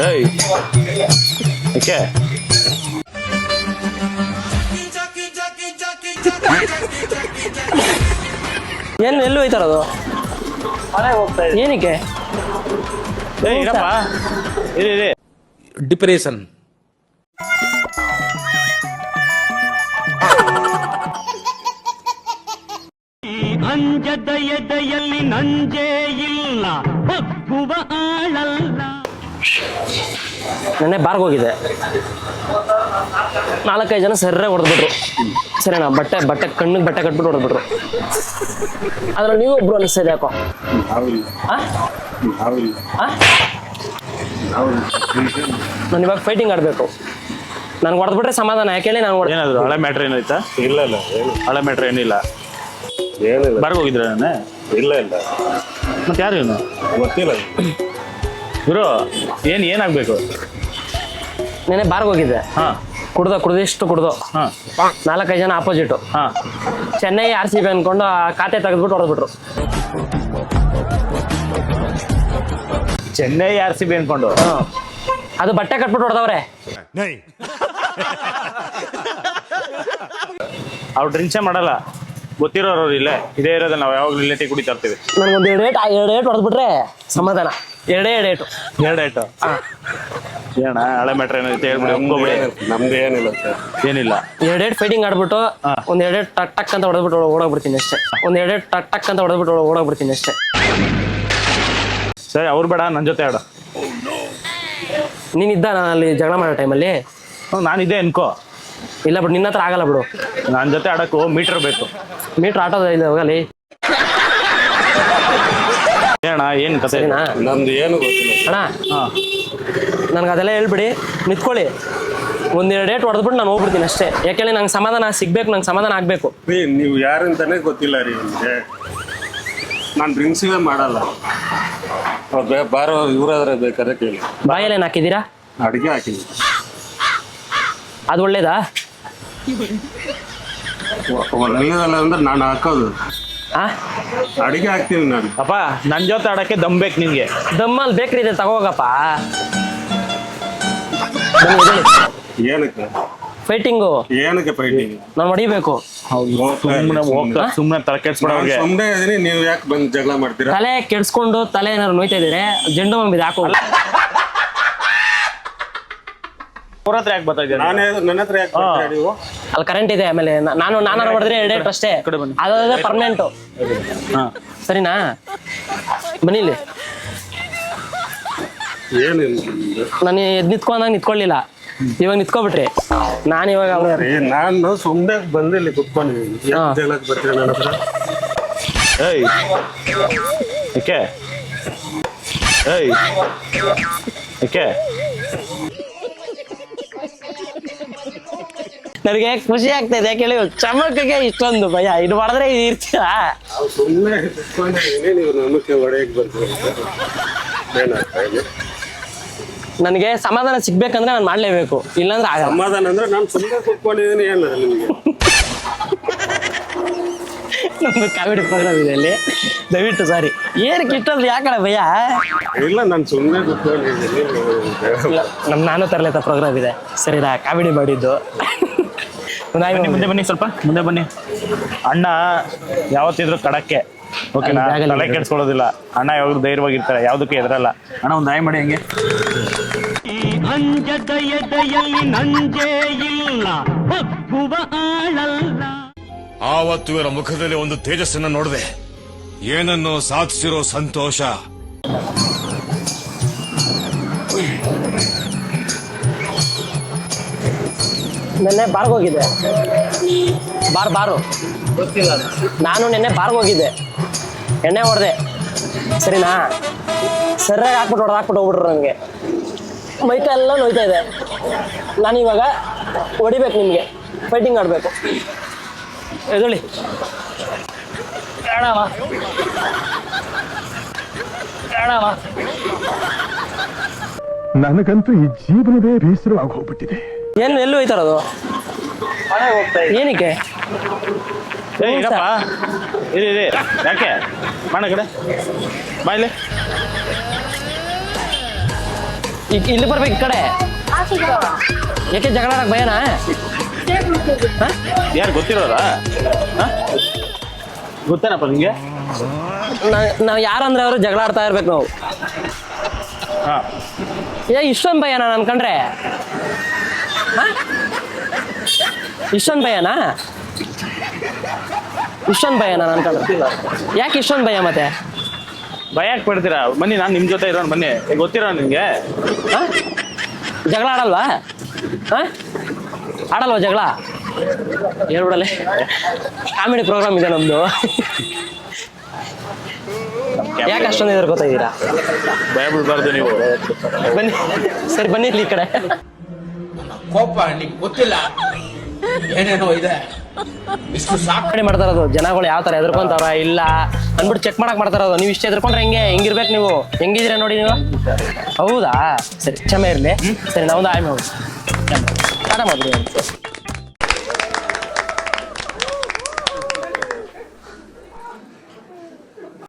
ಏಯ್ ಓಕೆ ಏನು ಎಲ್ಲೂ ಹೋಯ್ತಾರದು ಏನಕ್ಕೆ ಏಯ್ ಇರಪ್ಪ ಇರಿ ಡಿಪ್ರೆಷನ್. ಅಂಜದ ಎದೆಯಲ್ಲಿ ನಂಜೇ ಇಲ್ಲ ಹೊಕ್ಕುವ ಆಳಲ್ಲ. ನೆನ್ನೆ ಬಾರ್ಗೆ ಹೋಗಿದ್ದೆ, 4-5 ಜನ ಸರ್ರೆ ಹೊಡೆದ್ಬಿಟ್ರು. ಸರಿನಾ, ಬಟ್ಟೆ ಕಣ್ಣಿಗೆ ಬಟ್ಟೆ ಕಟ್ಬಿಟ್ಟು ಹೊಡೆದ್ಬಿಟ್ರು. ಅದ್ರಲ್ಲಿ ನೀವು ಒಬ್ರು ಅನಿಸ್ತಿದೆ ಯಾಕೋ. ನಾನು ಇವಾಗ ಫೈಟಿಂಗ್ ಆಡಬೇಕು. ನನ್ಗೆ ಹೊಡೆದ್ಬಿಟ್ರೆ ಸಮಾಧಾನ. ಯಾಕೆ ನಾನು ಏನಾದ್ರು ಹಳೆ ಮ್ಯಾಟ್ರ್ ಏನಾಯ್ತಾ? ಇಲ್ಲ ಹಳೆ ಮ್ಯಾಟ್ರ್ ಏನಿಲ್ಲ. ಏನಿಲ್ಲ. ಬಾರ್ಗೆ ಹೋಗಿದ್ರ ನಾನೇ? ಇಲ್ಲ ಮತ್ತೆ ಯಾರು ಇವನು? ಗೊತ್ತಿಲ್ಲ ಗುರು. ಏನಾಗ್ಬೇಕು? ನೆನ್ನೆ ಬಾರ್ಗೆ ಹೋಗಿದ್ದೆ. ಹಾ, ಕುಡ್ದಿಷ್ಟು ಕುಡ್ದು. ಹಾ, 4-5 ಜನ ಆಪೋಸಿಟು. ಹಾ, ಚೆನ್ನೈ RCB ಅನ್ಕೊಂಡು ಆ ಖಾತೆ ತೆಗೆದ್ಬಿಟ್ಟು ಹೊಡೆದ್ಬಿಟ್ರು. ಚೆನ್ನೈ RCB ಅನ್ಕೊಂಡು. ಅದು ಬಟ್ಟೆ ಕಟ್ಬಿಟ್ಟು ಹೊಡೆದವ್ರೆ. ಅವ್ರು ಡ್ರಿಂಕ್ಸೇ ಮಾಡಲ್ಲ, ಗೊತ್ತಿರೋರು ಇಲ್ಲೇ ಇದೇ ಇರೋದು. ನಾವು ಯಾವಾಗಲೂ ಇಲ್ಲೇ ಟೀ ಕುಡಿತಾ ಇರ್ತೀವಿ. ನನಗೊಂದು 2 ಏಟು ಹೊಡೆದ್ಬಿಟ್ರೆ ಸಮಾಧಾನ. 2 ಏಟು. 2 ಏಟು. ಏನ ಹಳೆ ಮ್ಯಾಟ್ರ್ ಏನೈತೆ ಹೇಳ್ಬಿಡಿ, ಒಪ್ಕೊಬಿಡಿ. ನಮ್ದು ಏನಿಲ್ಲ ಸರ್, ಏನಿಲ್ಲ. 2 ಏಟು ಫೈಟಿಂಗ್ ಆಡ್ಬಿಟ್ಟು ಒಂದ್ 2 ಏಟು ಟಕ್ ಅಂತ ಹೊಡೆದ್ಬಿಟ್ಟು ಓಡೋಗ್ಬಿಡ್ತೀನಿ ಅಷ್ಟೇ. ಒಂದ್ 2 ಏಟು ಟಕ್ ಅಂತ ಹೊಡೆದ್ಬಿಟ್ಟು ಓಡೋಗ್ಬಿಡ್ತೀನಿ ಅಷ್ಟೇ. ಸರಿ, ಅವ್ರು ಬೇಡ, ನನ್ನ ಜೊತೆ ಆಡು. ನೀನಿದ್ದ ನಾನು ಅಲ್ಲಿ ಜಗಳ ಮಾಡೋ ಟೈಮಲ್ಲಿ? ನಾನಿದ್ದೆ ಅನ್ಕೋ. ಇಲ್ಲ ಬಿಡು, ನಿನ್ನ ಹತ್ರ ಆಗಲ್ಲ ಬಿಡು. ನನ್ನ ಜೊತೆ ಆಡಕ್ಕೂ ಮೀಟರ್ ಬೇಕು. ಮೀಟ್ರ್ ಆಟೋದ ಇಲ್ಲ ಹೋಗಲಿ. ಅಣ್ಣ ಏನು ಕತೆ? ಸರಿನಾ? ನಮ್ದು ಏನು ಗೊತ್ತಿಲ್ಲ ಅಣ್ಣ, ಹಾಂ, ನನ್ಗೆ ಅದೆಲ್ಲ ಹೇಳ್ಬಿಡಿ, ನಿಂತ್ಕೊಳ್ಳಿ. ಒಂದ್ 2 ಏಟು ಹೊಡೆದ್ಬಿಟ್ಟು ನಾನು ಹೋಗ್ಬಿಡ್ತೀನಿ ಅಷ್ಟೇ. ಯಾಕೆಂದ್ರೆ ನಂಗೆ ಸಮಾಧಾನ ಸಿಗ್ಬೇಕು, ನಂಗೆ ಸಮಾಧಾನ ಆಗ್ಬೇಕು. ನೀವು ಯಾರಂತಾನೆ ಗೊತ್ತಿಲ್ಲ ರೀ ನಿಮಗೆ. ನಾನು ಡ್ರಿಂಕ್ಸಿಗೆ ಮಾಡಲ್ಲ. ಬಾರೋ ಇವರಾದ್ರೆ ಬೇಕಾದ್ರೆ ಕೇಳಿ. ಬಾಯಲ್ಲೇನು ಹಾಕಿದ್ದೀರಾ? ಅಡುಗೆ ಹಾಕಿಲ್ಲ. ಅದು ಒಳ್ಳೇದಾ? ಒಳ್ಳೆದಲ್ಲ ಅಂದ್ರೆ ನಾನು ಹಾಕೋದು. ಅಡುಗೆ ಹಾಕ್ತೀನಿ ನಾನು. ಅಪ್ಪ, ನನ್ನ ಜೊತೆ ಆಡಕ್ಕೆ ದಮ್ ಬೇಕು ನಿನ್ಗೆ. ದಮ್ಮಲ್ಲಿ ಬೇಕ್ರಿ ಇದೆ, ತಗೋಗಪ್ಪ. ಏನಕ್ಕೆ ಫೈಟಿಂಗು? ಏನಕ್ಕೆ ಫೈಟಿಂಗ್? ನಾನು ಹೊಡಿಬೇಕು. ಸುಮ್ಮನೆ ತಲೆ ಕೆಡ್ಸ್ಬಿಡೋರಿಗೆ. ಸುಮ್ಮನೆ ಇದೀನಿ, ನೀವು ಯಾಕೆ ಬಂದು ಜಗಳ ಮಾಡ್ತೀರಾ? ತಲೆ ಕೆಡ್ಸ್ಕೊಂಡು ತಲೆ ಏನಾದ್ರು ನೋಯ್ತಾ ಇದ್ದೀರಿ, ಜೆಂಡು ಬಾಂಬ್ ಹಾಕೋ. ಅವ್ರ ಹತ್ರ ಯಾಕೆ ಬರ್ತಾ ಇದ್ದೀರಾ? ನನ್ನ ಹತ್ರ ಯಾಕೆ ಬರ್ತೀರಾ ನೀವು? ಅಲ್ಲಿ ಕರೆಂಟ್ ಇದೆ. ಆಮೇಲೆ ನಾನು ಹೊಡೆದ್ರೆ 2 ಏಟು ಅಷ್ಟೇ, ಅದಾದ್ರೆ ಪರ್ಮನೆಂಟು. ಸರಿನಾ? ಬನ್ನಿ ಇಲ್ಲಿ. ಏನಿಲ್ಲ, ನಾನು ಎದ್ದು ನಿಂತ್ಕೊಂಡಾಗ ನಿಂತ್ಕೊಳ್ಳಿಲ್ಲ, ಇವಾಗ ನಿಂತ್ಕೊಬಿಟ್ರಿ. ನಾನು ಇವಾಗ ನಾನು ಸುಮ್ಮನೆ ಬಂದಿಲ್ಲಿ ಕುತ್ಕೊಂಡಿದ್ದೀನಿ. ಹೇಳಕ್ ಬರ್ತೀರಾ ನನ್ನ ಹತ್ರ? ಏಯ್ ಏಕೆ? ಏಯ್ ಏಕೆ? ನನಗೆ ಖುಷಿ ಆಗ್ತಾ ಇದೆ. ಕೇಳಿ, ಚಮಕಿಗೆ ಇಷ್ಟೊಂದು ಭಯ. ಇದು ಮಾಡಿದ್ರೆ ಇರ್ತೀರಾ? ಸುಮ್ಮನೆ ಕುತ್ಕೊಂಡಿದ್ದೀನಿ, ನೀವು ನಮಗೆ ಹೊಡೆಯಕ್ಕೆ ಬರ್ತೀರಾ? ನನಗೆ ಸಮಾಧಾನ ಸಿಗ್ಬೇಕಂದ್ರೆ ನಾನು ಮಾಡ್ಲೇಬೇಕು, ಇಲ್ಲಾಂದ್ರೆ ಆಗಲ್ಲ. ಸಮಾಧಾನ ಅಂದ್ರೆ ನಾನು ಸುಮ್ಮನೆ ಕುತ್ಕೊಂಡಿದ್ದೀನಿ. ಏನು ನಿಮಗೆ ನಮ್ದು ಕಾಮಿಡಿ ಪ್ರೋಗ್ರಾಮ್ ಇದೆ ಅಲ್ಲಿ, ದಯವಿಟ್ಟು ಸಾರಿ. ಏನಕ್ಕೆ ಇಷ್ಟೊಂದು ಯಾಕಡೆ ಭಯ? ಇಲ್ಲ, ನಾನು ಸುಮ್ಮನೆ ಕುತ್ಕೊಂಡಿದ್ದೀನಿ. ನಾನು ತರಲೇತ ಪ್ರೋಗ್ರಾಮ್ ಇದೆ, ಸರಿನಾ? ಕಾಮಿಡಿ ಮಾಡಿದ್ದು. ಮುಂದೆ ಬನ್ನಿ, ಸ್ವಲ್ಪ ಮುಂದೆ ಬನ್ನಿ. ಅಣ್ಣ ಯಾವತ್ತಿದ್ರು ಕಡಕ್ಕೆ, ಓಕೆನಾ? ತಲೆ ಕೆಡ್ಸ್ಕೊಳ್ಳೋದಿಲ್ಲ. ಅಣ್ಣ ಯಾವಾಗ ಧೈರ್ಯವಾಗಿರ್ತಾರೆ, ಯಾವುದಕ್ಕೆ ಎದುರಲ್ಲ. ಅಣ್ಣ ಒಂದು ಆಯ್ ಮಾಡಿ ಹಂಗೆ. ಅಂಜದ ಎದೆಯಲ್ಲಿ ನಂಜೇ ಇಲ್ಲ ಹೊಕ್ಕುವ ಆಳಲ್ಲ. ಆವತ್ತು ಇವರ ಮುಖದಲ್ಲಿ ಒಂದು ತೇಜಸ್ಸನ್ನು ನೋಡಿದೆ. ಏನನ್ನು ಸಾಧಿಸಿರೋ ಸಂತೋಷ. ನೆನ್ನೆ ಬಾರ್ಗೆ ಹೋಗಿದ್ದೆ. ಬಾರು ಗೊತ್ತಿಲ್ಲ. ನಾನು ನೆನ್ನೆ ಬಾರ್ಗೆ ಹೋಗಿದ್ದೆ, ಎಣ್ಣೆ ಹೊಡೆದೆ, ಸರಿನಾ? ಸರಿಯಾಗಿ ಹಾಕ್ಬಿಟ್ಟು ಹೋಗ್ಬಿಟ್ರು. ನನಗೆ ಮೈಕೆಲ್ಲ ನೋಯ್ತಾ ಇದೆ. ನಾನು ಇವಾಗ ಹೊಡಿಬೇಕು, ನಿಮಗೆ ಫೈಟಿಂಗ್ ಆಡಬೇಕು. ಎದುಳಿ ಬೇಡವ, ನನಗಂತೂ ಈ ಜೀವನವೇ ಬೇಸರವಾಗಿ ಹೋಗ್ಬಿಟ್ಟಿದೆ. ಏನು ಎಲ್ಲೂ ಹೋಯ್ತಾರದು? ಏನಕ್ಕೆ? ಇರಪ್ಪ, ಇರಿ ಯಾಕೆ ಮಾಡ ಕಡೆ ಬಾಯ್ಲಿ. ಇಲ್ಲಿ ಬರ್ಬೇಕು ಈ ಕಡೆ. ಯಾಕೆ ಜಗಳ ಆಡಕ್ ಭಯನಾ? ಯಾರು ಗೊತ್ತಿರೋದಾ? ಗೊತ್ತೇನಪ್ಪ ನಿಂಗೆ? ನಾವ್ ಯಾರಂದ್ರೆ ಅವರು ಜಗಳ ಆಡ್ತಾ ಇರ್ಬೇಕು ನಾವು. ಹಾ ಇಷ್ಟೊಂದು ಭಯನಾ ನಾನು ಅನ್ಕೊಂಡ್ರೆ? ಇಷ್ಟೊಂದು ಭಯನಾ? ಇಷ್ಟೊಂದು ಭಯನಾ ನಾನು ಅನ್ಕೊಂಡ್ರೆ? ಯಾಕೆ ಇಷ್ಟೊಂದು ಭಯ ಮತ್ತೆ? ಭಯ ಯಾಕೆ ಪಡ್ತೀರಾ? ಬನ್ನಿ, ನಾನು ನಿಮ್ಮ ಜೊತೆ ಇರೋನು, ಬನ್ನಿ. ಗೊತ್ತಿರೋ ನಿಮಗೆ? ಜಗಳ ಆಡಲ್ವಾ? ಆಡಲ್ವಾ ಜಗಳ? ಹೇಳ್ಬಿಡಲೆ, ಕಾಮಿಡಿ ಪ್ರೋಗ್ರಾಮ್ ಇದೆ ನಮ್ದು. ಯಾಕೆ ಅಷ್ಟೊಂದು ಎದುರ್ಕೋತಾ ಇದ್ದೀರಾ? ಭಯ ಬಿಡಬಾರ್ದು ನೀವು. ಬನ್ನಿ, ಸರಿ ಬನ್ನಿ ಇಲ್ಲಿ ಈ ಕಡೆ. ಕೋಪ ನಿಮ್ಗೆ ಗೊತ್ತಿಲ್ಲ, ಏನೇನೋ ಇದೆ. ಇಷ್ಟು ಸಾಕು ಮಾಡ್ತಾ ಇರೋದು ಜನಗಳು ಯಾವ ತರ ಎದುರ್ಕೊಂತಾರ ಇಲ್ಲ ಅನ್ಬಿಟ್ಟು ಚೆಕ್ ಮಾಡಕ್ ಮಾಡ್ತಾ ಇರೋದು. ನೀವು ಇಷ್ಟ ಎದುರ್ಕೊಂಡ್ರೆ ಹೆಂಗಿರ್ಬೇಕು ನೀವು? ಹೆಂಗಿದ್ದೀರಾ ನೋಡಿ ನೀವು? ಹೌದಾ, ಸರಿ ಕ್ಷಮೆ ಇರ್ಲಿ. ಸರಿ ನಾವೊಂದು ಆಯ್ಮೆ ಹೋಗಿ ಟಾಟಾ ಮಾಡ್ಬಿಡಿ.